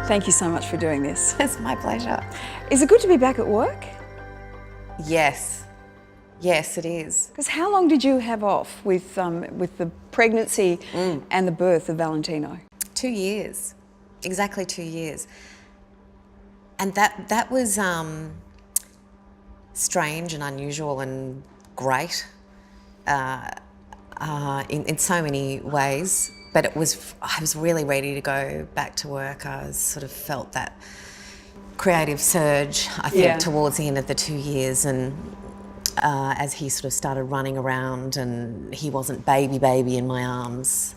Thank you so much for doing this. It's my pleasure. Is it good to be back at work? Yes. Yes, it is. Because how long did you have off with the pregnancy and the birth of Valentino? 2 years. Exactly 2 years. And that was strange and unusual and great in so many ways. But I was really ready to go back to work. I sort of felt that creative surge, I think, towards the end of the 2 years. And as he sort of started running around and he wasn't baby in my arms,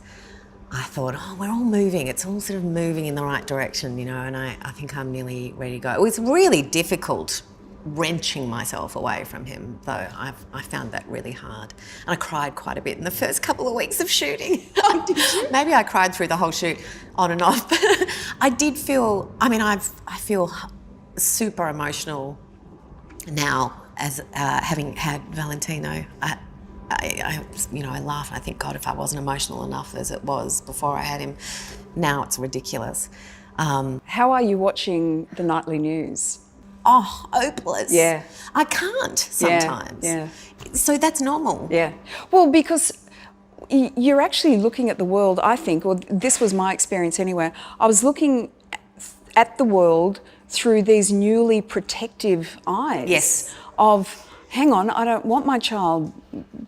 I thought, oh, we're all moving. It's all sort of moving in the right direction, you know, and I think I'm nearly ready to go. It was really difficult wrenching myself away from him, though. I found that really hard. And I cried quite a bit in the first couple of weeks of shooting. Oh, did you? Maybe I cried through the whole shoot, on and off. But I did feel, I feel super emotional now as having had Valentino. I laugh and I think, God, if I wasn't emotional enough as it was before I had him, now it's ridiculous. How are you watching the nightly news? Oh, hopeless. Yeah. I can't sometimes. Yeah. So that's normal. Yeah. Well, because you're actually looking at the world, I think, or this was my experience anyway, I was looking at the world through these newly protective eyes. Yes. Of, hang on, I don't want my child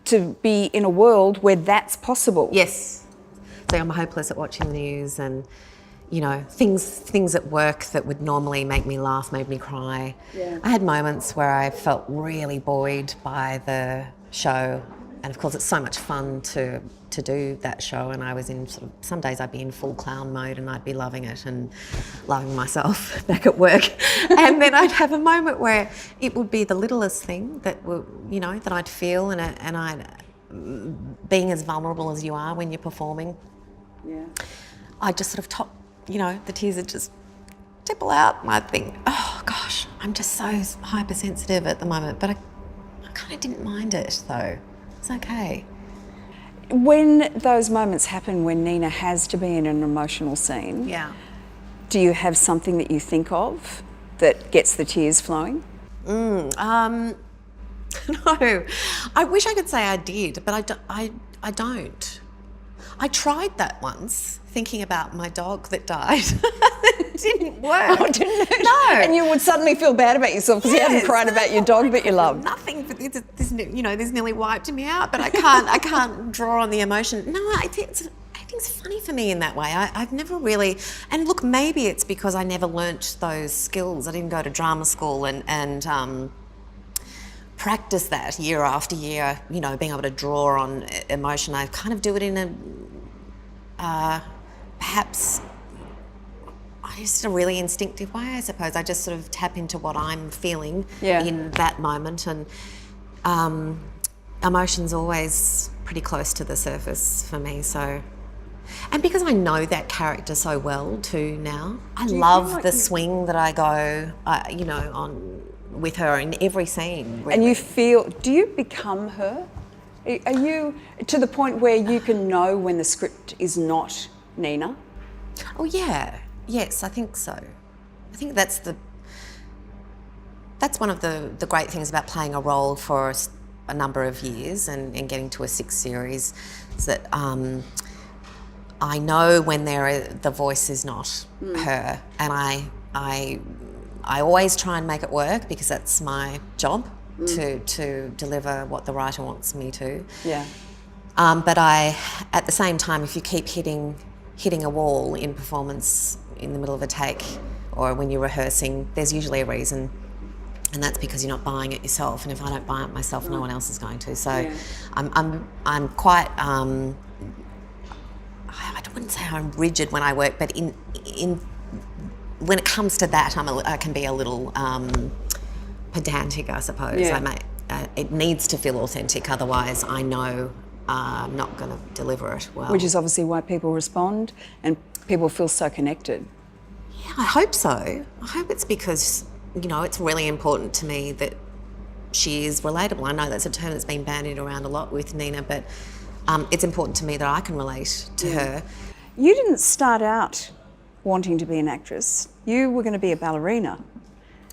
to be in a world where that's possible. Yes. So I'm hopeless at watching the news and, you know, things at work that would normally make me laugh made me cry. Yeah. I had moments where I felt really buoyed by the show, and of course it's so much fun to do that show, and I was in sort of, some days I'd be in full clown mode and I'd be loving it and loving myself back at work. And then I'd have a moment where it would be the littlest thing that that I'd feel, and I'd, being as vulnerable as you are when you're performing, I just sort of the tears would just tipple out, and I'd think, oh gosh, I'm just so hypersensitive at the moment, but I kind of didn't mind it though. It's okay. When those moments happen when Nina has to be in an emotional scene, do you have something that you think of that gets the tears flowing? No, I wish I could say I did, but I don't. I tried that once, thinking about my dog that died. It didn't work. Oh, didn't it? No. And you would suddenly feel bad about yourself because you hadn't cried about your dog that you loved. Nothing. This nearly wiped me out, but I can't draw on the emotion. No, I think it's funny for me in that way. I've never really, and look, maybe it's because I never learnt those skills. I didn't go to drama school and practice that year after year, being able to draw on emotion. I kind of do it in a, perhaps, just a really instinctive way, I suppose. I just sort of tap into what I'm feeling in that moment, and emotion's always pretty close to the surface for me, so. And because I know that character so well too now, I love the swing that I go, on with her in every scene. Really. And you feel, do you become her? Are you to the point where you can know when the script is not Nina? Oh yeah, yes, I think so. I think that's one of the great things about playing a role for a number of years and getting to a 6th series, is that I know when the voice is not her, and I always try and make it work because that's my job to deliver what the writer wants me to. Yeah. But at the same time, if you keep hitting a wall in performance in the middle of a take or when you're rehearsing, there's usually a reason, and that's because you're not buying it yourself. And if I don't buy it myself, no one else is going to. So I'm quite. I wouldn't say I'm rigid when I work, but in when it comes to that, I can be a little pedantic, I suppose. Yeah. It needs to feel authentic, otherwise I know I'm not going to deliver it well. Which is obviously why people respond and people feel so connected. Yeah, I hope so. I hope it's because, it's really important to me that she is relatable. I know that's a term that's been bandied around a lot with Nina, but it's important to me that I can relate to her. You didn't start out wanting to be an actress. You were going to be a ballerina.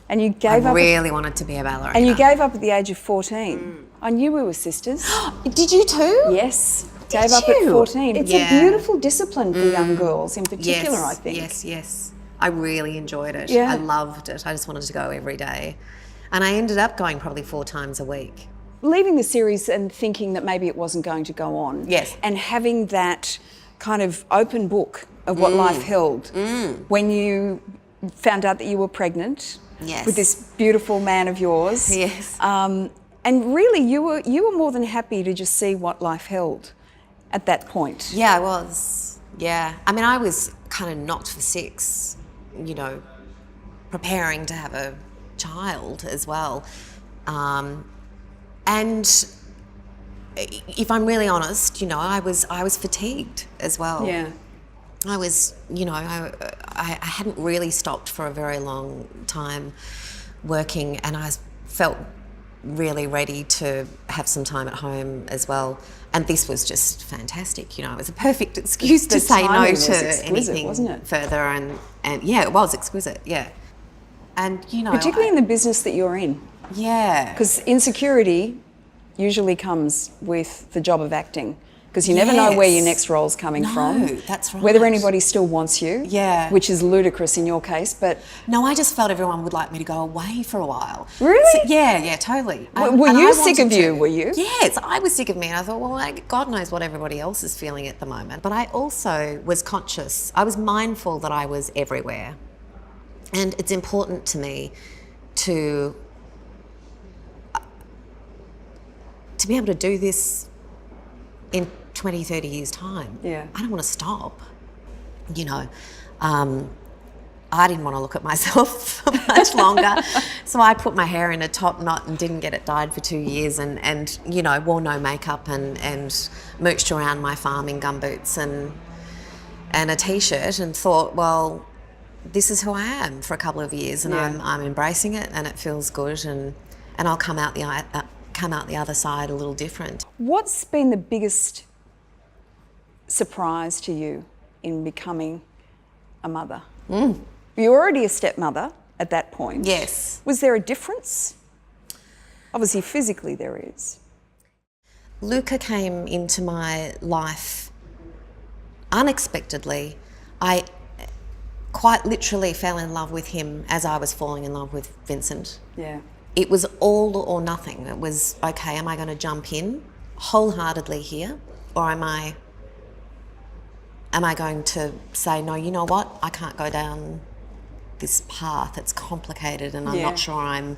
And you gave up. I really wanted to be a ballerina. And you gave up at the age of 14. I knew we were sisters. Did you too? Yes. Gave up at 14. It's a beautiful discipline for young girls in particular, yes, I think. Yes. I really enjoyed it. Yeah. I loved it. I just wanted to go every day. And I ended up going probably 4 times a week. Leaving the series and thinking that maybe it wasn't going to go on. Yes. And having that kind of open book of what life held. When you found out that you were pregnant. Yes. With this beautiful man of yours. Yes. And really, you were more than happy to just see what life held at that point. Yeah, I was. Yeah. I mean, I was kind of knocked for 6, you know, preparing to have a child as well. And if I'm really honest, you know, I was fatigued as well. Yeah. I was, you know, I hadn't really stopped for a very long time working, and I felt really ready to have some time at home as well. And this was just fantastic, you know. It was a perfect excuse to say no to anything wasn't it? further, and yeah, it was exquisite, yeah. And you know, Particularly in the business that you're in. Yeah. Because insecurity usually comes with the job of acting. Because you never know where your next role's coming from. That's right. Whether anybody still wants you. Yeah. Which is ludicrous in your case, but... No, I just felt everyone would like me to go away for a while. Really? So, yeah, totally. Were you sick of you, were you? Yes, I was sick of me. And I thought, well, God knows what everybody else is feeling at the moment. But I also was conscious. I was mindful that I was everywhere. And it's important to me to be able to do this in 20, 30 years' time. Yeah. I don't want to stop. You know, I didn't want to look at myself for much longer. So I put my hair in a top knot and didn't get it dyed for 2 years and you know, wore no makeup and mooched around my farm in gumboots and a t-shirt and thought, well, this is who I am for a couple of years and I'm embracing it and it feels good and I'll come out the other side a little different. What's been the biggest surprise to you in becoming a mother? You were already a stepmother at that point. Yes. Was there a difference? Obviously, physically there is. Luca came into my life unexpectedly. I quite literally fell in love with him as I was falling in love with Vincent. Yeah. It was all or nothing. It was, okay, am I going to jump in wholeheartedly here, or am I going to say, no, you know what, I can't go down this path, it's complicated and I'm not sure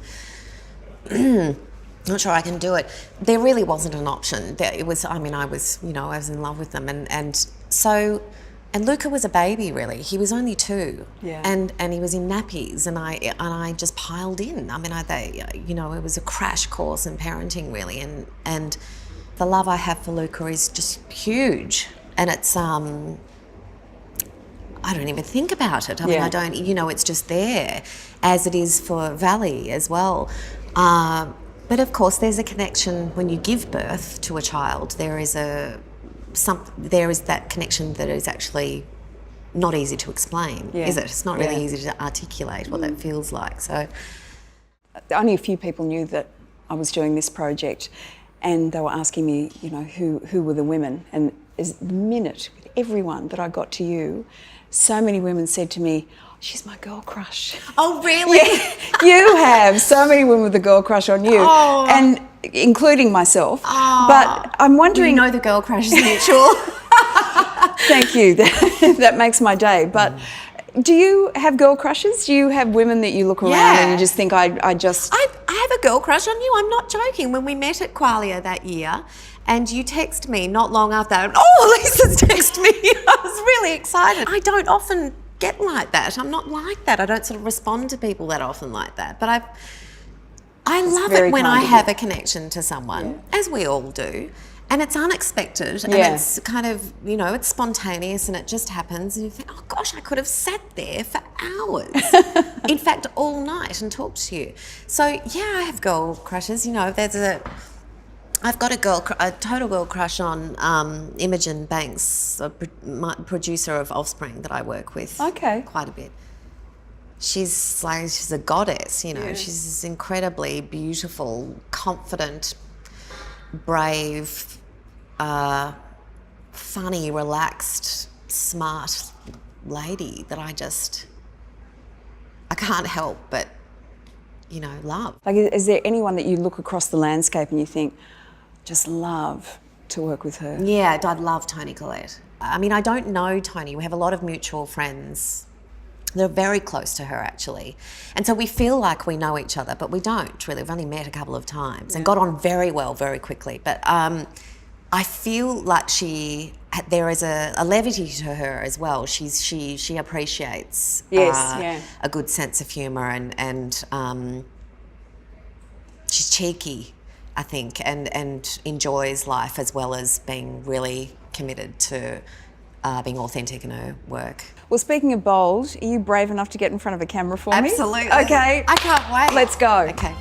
not sure I can do it. There really wasn't an option. It was, I mean, I was in love with them and Luca was a baby, really. He was only 2, and he was in nappies, and I just piled in. I mean, it was a crash course in parenting, really, and the love I have for Luca is just huge, and it's I don't even think about it. I mean, I don't, it's just there, as it is for Valley as well. But of course, there's a connection when you give birth to a child. There is that connection that is actually not easy to explain, is it? It's not really easy to articulate what that feels like. So, only a few people knew that I was doing this project, and they were asking me, who were the women. And the minute with everyone that I got to you, so many women said to me, she's my girl crush. Oh, really? Yeah, you have so many women with a girl crush on you, and including myself. But I'm wondering... Well, the girl crush is mutual. Thank you. That makes my day. But do you have girl crushes? Do you have women that you look around and you just think, I have a girl crush on you. I'm not joking. When we met at Qualia that year, and you text me not long after that, Lisa's texted me. I was really excited. I don't often get like that. I'm not like that. I don't sort of respond to people that often like that. But I love it when I have a connection to someone, as we all do, and it's unexpected and it's kind of, it's spontaneous and it just happens and you think, oh gosh, I could have sat there for hours. In fact, all night and talked to you. So yeah, I have girl crushes. I've got a total girl crush on Imogen Banks, producer of Offspring that I work with quite a bit. She's a goddess, you know. Yeah. She's this incredibly beautiful, confident, brave, funny, relaxed, smart lady that I can't help but, you know, love. Like, is there anyone that you look across the landscape and you think, just love to work with her? Yeah, I'd love Toni Collette. I mean, I don't know Toni. We have a lot of mutual friends. They're very close to her, actually. And so we feel like we know each other, but we don't really. We've only met a couple of times and got on very well very quickly. But I feel like there is a levity to her as well. She appreciates a good sense of humour and she's cheeky, I think, and enjoys life as well as being really committed to being authentic in her work. Well, speaking of bold, are you brave enough to get in front of a camera for me? Absolutely. Okay. I can't wait. Let's go. Okay.